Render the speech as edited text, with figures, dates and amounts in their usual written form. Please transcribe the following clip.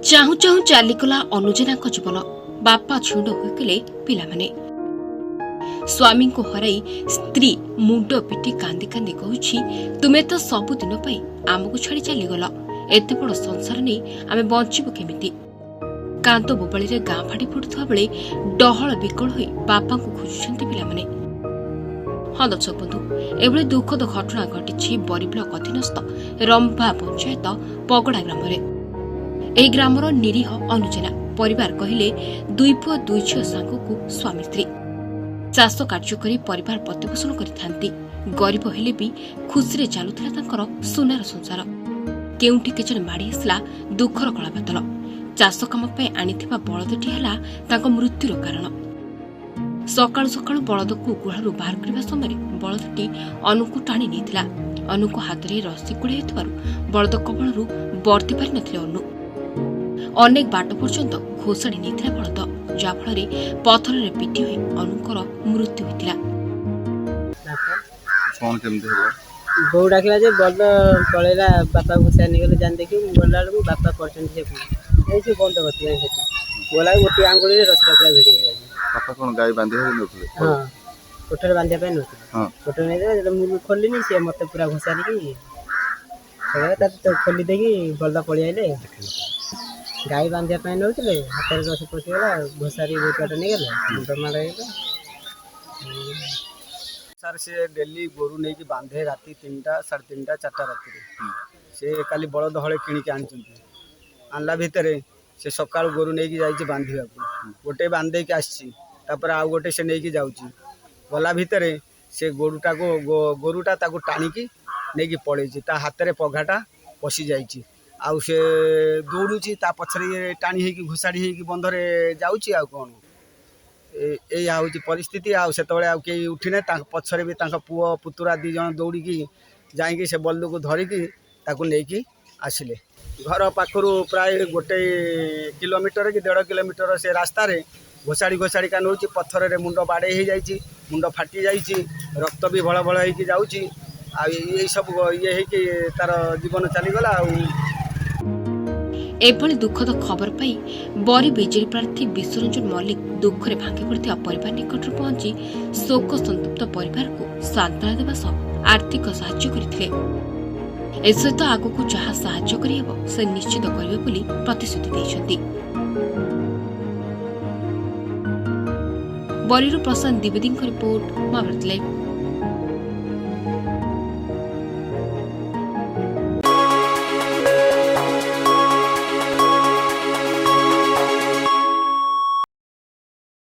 चाहू चाहू चलीगला अनुजना जीवन बापा छुंड होइले पिलामाने स्वामी को हराई स्त्री मुंड पिटी कांदी कांदी कहूछि तुमे तो सबुदिन पाई आमको छाड़ी चलीगल एते बड़ संसार नहीं आमे बंचिबो केमिति कांत बोबाली रे गां फाड़ी फुटुवा बेले डहल विकल होई बापा को खोजुछंती पिलामाने। हाँ दर्शक बंधु एभली दुखद घटना घटी बरिब्ल अधीनस्थ रंभा पंचायत पगड़ा ग्राम एही ग्रामर निरीह अनुजना परिवार कहले दुई पुआ दुई झियो सांगकु स्वामी स्त्री चाष कार्य करी परिवार प्रतिपोषण करिथांती। गरीब हेले भी खुशी रे चालुथिला तांकर सुनार संसार केउंठी केजन माड़ी आसला दुखर कला बादल चाष काम पे आनिथिबा बळदटी हला तांको मृत्युर कारण। सकाळु सकाळु बळद को गुहाळु बाहर करबा समय बळदटी अनुकु टाणी नेथिला। अनुको हातरे रस्सी कुड़े हेतबारु बळद कबळरू बर्ती पारि नथिले अनु अनेक बाट पर्यंत घोषाड़ी नहीं बलद जहाँफल पथर पिटी हुई अनुकर मृत्यु होता। बोउ डाक बलद पलैला बापा घुसा नहीं जान देखिए गला बेलू बापा पड़ते से बंद करते गला गोटे आंगुड़ी रसरा पूरा भिड़ी हाँ कोठर बांधा नौते कोठर नहीं खोलनी सी मत पूरा घुसारी खोली देकी बलद पलि आइले गाई बांधा नौते हाथ में रस पशिगला घोषारी बहुत नहीं गला माड़ सर से डेली गोरु नहीं कि बांधे राति 3टा 3:30 4टा राति से काली बलद हले किणिक आनला भितर से सका गोरु नहीं कि जाइए बांधा गोटे बांधे कि आसपर आउ गोटे से नहीं कि जाऊँगी गला भितर से गोरुटा को गोरुटा टाणिकी नहीं कि पड़े हाथ में पघाटा पशि जाइए आउ से दौड़ुची पछरे टाणी होगी घोषाड़ी होगी बंधरे जाऊँगी आ कौन या हूँ परिस्थिति आते कई उठिने पछरे भी पुओ पुतुरा 2 जन दौड़िकी जाइए से बल्द को धरिकी नहीं आसिले घर पाखर प्राय 1 किलोमीटर कि 1.5 किलोमीटर से रास्ता रे घोषाड़ी घोषाड़ी का नौ पत्थर मुंड बाड़े हो जाइए मुंड फाटी जाइए रक्त भी भल भल हो जाऊँगी आई सब ये तार जीवन चलीगला एभली दुखद खबर पाई बरी बीजेपी प्रार्थी विश्वरंजन मल्लिक दुखरे भांगी पड़ता परिवार निकट पहुंची शोक संतप्त परिवार को सांत्वना देवा सह आर्थिक साहाय्य करथिले। एसहित आगकू जहाँ साहाय्य करिहेबो से निश्चित करिवे बोली प्रतिश्रुति दैछन्ति। बरीरू प्रशांत द्विवेदी रिपोर्ट महाभारत लाइव।